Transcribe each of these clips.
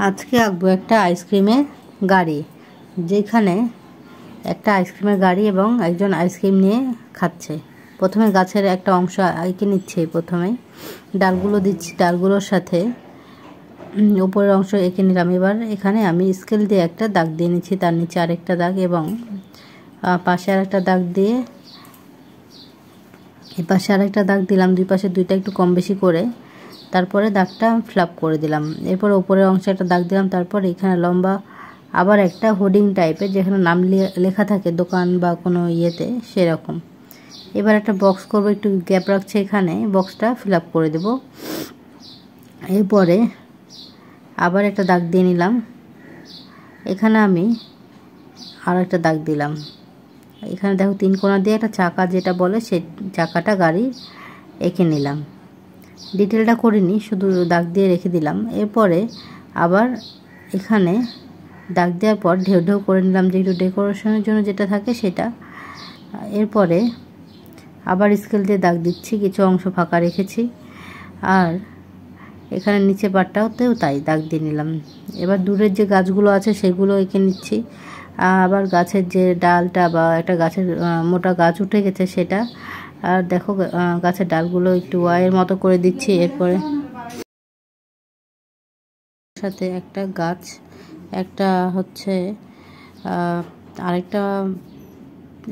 আজকে আঁকবো একটা আইসক্রিমের গাড়ি, যেখানে একটা আইসক্রিমের গাড়ি এবং একজন আইসক্রিম নিয়ে খাচ্ছে। প্রথমে গাছের একটা অংশ এঁকে নিচ্ছে, প্রথমে ডালগুলো দিচ্ছি, ডালগুলোর সাথে উপরের অংশ এঁকে নিলাম। এবার এখানে আমি স্কেল দিয়ে একটা দাগ দিয়ে নিচ্ছি, তার নিচে আরেকটা দাগ এবং পাশে আরেকটা দাগ দিয়ে এই পাশে আরেকটা দাগ দিলাম, দুই পাশে দুইটা একটু কম বেশি করে। তারপরে দাগটা ফ্ল্যাপ করে দিলাম। এরপর উপরের অংশে একটা দাগ দিলাম। তারপর এখানে লম্বা আবার একটা হোর্ডিং টাইপের, যেখানে নাম লেখা থাকে দোকান বা কোনো ইয়েতে, সেরকম। এবার একটা বক্স করব, একটু গ্যাপ রাখছে এখানে, বক্সটা ফিল আপ করে দেব। এরপরে আবার একটা দাগ দিয়ে নিলাম, এখানে আমি আর একটা দাগ দিলাম। এখানে দেখো তিন কোণা দিয়ে একটা চাকা যেটা বলে, সেই চাকাটা গাড়ি এঁকে নিলাম। ডিটেলটা করিনি, শুধু দাগ দিয়ে রেখে দিলাম। এরপরে আবার এখানে দাগ দেওয়ার পর ঢেউ ঢেউ করে নিলাম, যে একটু ডেকোরেশনের জন্য যেটা থাকে সেটা। এরপরে আবার স্কেল দিয়ে দাগ দিচ্ছি, কিছু অংশ ফাঁকা রেখেছি। আর এখানে নিচে পাটটাতেও তাই দাগ দিয়ে নিলাম। এবার দূরের যে গাছগুলো আছে সেগুলো এঁকে নিচ্ছি। আবার গাছের যে ডালটা বা একটা গাছের মোটা গাছ উঠে গেছে সেটা, আর দেখো গাছের ডালগুলো একটু ওয়াইয়ের মতো করে দিচ্ছি। এরপরে সাথে একটা গাছ, একটা হচ্ছে আরেকটা,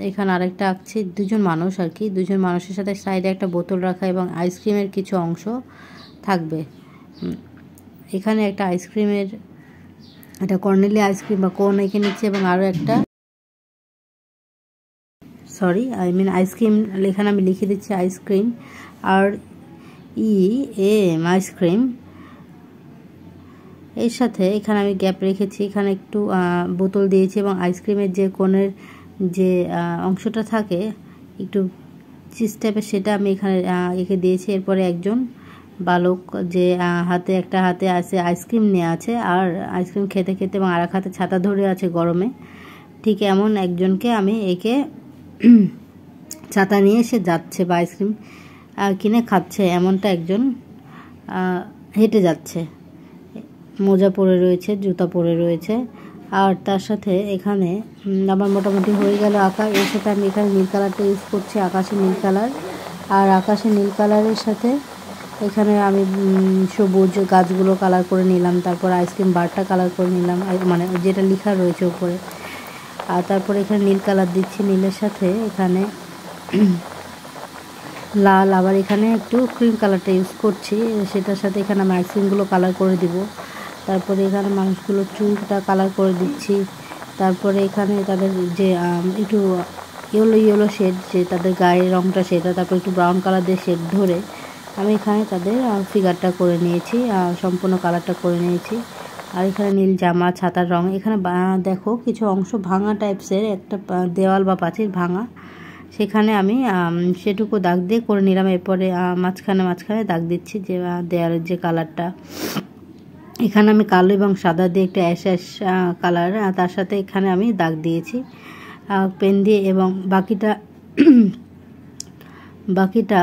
এখানে আরেকটা আঁকছি, দুজন মানুষ আর কি, দুজন মানুষের সাথে সাইডে একটা বোতল রাখা এবং আইসক্রিমের কিছু অংশ থাকবে। এখানে একটা আইসক্রিমের, একটা কর্নেলি আইসক্রিম বা কোন এঁকে নিচ্ছে এবং আরও একটা, আইসক্রিম এখানে আমি লিখে দিচ্ছি আইসক্রিম, আর আইসক্রিম। এর সাথে এখানে আমি গ্যাপ রেখেছি, এখানে একটু বোতল দিয়েছি এবং আইসক্রিমের যে কোণের যে অংশটা থাকে একটু চিজ টাইপের, সেটা আমি এখানে এঁকে দিয়েছি। এরপরে একজন বালক, যে একটা হাতে আছে আইসক্রিম নিয়ে আছে আর আইসক্রিম খেতে খেতে এবং আর এক হাতে ছাতা ধরে আছে গরমে, ঠিক এমন একজনকে আমি এঁকে ছাতা নিয়ে সে যাচ্ছে বা আইসক্রিম কিনে খাচ্ছে, এমনটা একজন হেঁটে যাচ্ছে, মোজা পরে রয়েছে, জুতা পরে রয়েছে। আর তার সাথে এখানে আমার মোটামুটি হয়ে গেল আঁকা। এর সাথে আমি এখানে নীল কালারটা ইউজ করছি, আকাশি নীল কালার। আর আকাশি নীল কালারের সাথে এখানে আমি সবুজ গাছগুলো কালার করে নিলাম। তারপর আইসক্রিম বারটা কালার করে নিলাম, মানে যেটা লেখা রয়েছে উপরে। আর তারপরে এখানে নীল কালার দিচ্ছি, নীলের সাথে এখানে লাল, আবার এখানে একটু ক্রিম কালারটা ইউজ করছি, সেটার সাথে এখানে আমি আইসক্রিমগুলো কালার করে দিব। তারপরে এখানে মানুষগুলোর চুলটা কালার করে দিচ্ছি। তারপরে এখানে তাদের যে একটু ইয়েলো শেড, যে তাদের গায়ের রঙটা সেটা, তারপর একটু ব্রাউন কালার দিয়ে শেড ধরে আমি এখানে তাদের ফিগারটা করে নিয়েছি, সম্পূর্ণ কালারটা করে নিয়েছি। আর এখানে নীল জামা, ছাতার রঙ। এখানে দেখো কিছু অংশ ভাঙা টাইপসের, একটা দেওয়াল বা পাঁচিল ভাঙা, সেখানে আমি সেটুকু দাগ দিয়ে করে নিলাম। এরপরে মাঝখানে দাগ দিচ্ছি, যে দেওয়ালের যে কালারটা, এখানে আমি কালো এবং সাদা দিয়ে একটা অ্যাশ কালার, তার সাথে এখানে আমি দাগ দিয়েছি পেন দিয়ে। এবং বাকিটা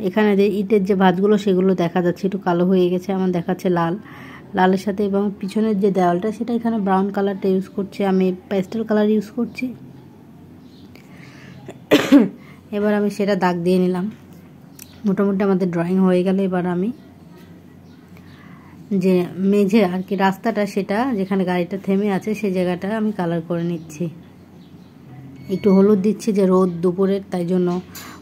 এখানে যে ইটের যে ভাঁজগুলো সেগুলো দেখা যাচ্ছে একটু কালো হয়ে গেছে, আমার দেখাচ্ছে লালের সাথে। এবং পিছনের যে দেওয়ালটা সেটা এখানে ব্রাউন কালারটা ইউজ করছি, আমি পেস্টেল কালার ইউজ করছি। এবার আমি সেটা দাগ দিয়ে নিলাম। মোটামুটি আমাদের ড্রয়িং হয়ে গেল। এবার আমি যে মেঝে আর কি রাস্তাটা, সেটা যেখানে গাড়িটা থেমে আছে সেই জায়গাটা আমি কালার করে নিচ্ছি। একটু হলুদ দিচ্ছি, যে রোদ দুপুরের, তাই জন্য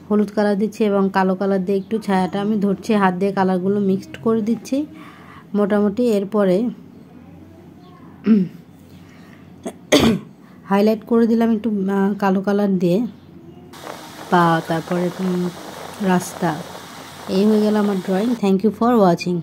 হলুদ কালার দিচ্ছি এবং কালো কালার দিয়ে একটু ছায়াটা আমি ধরছি, হাত দিয়ে কালারগুলো মিক্সড করে দিচ্ছি মোটামুটি। এরপরে হাইলাইট করে দিলাম একটু কালো কালার দিয়ে পা, তারপরে রাস্তা। এই হয়ে গেল আমার drawing. Thank you for watching.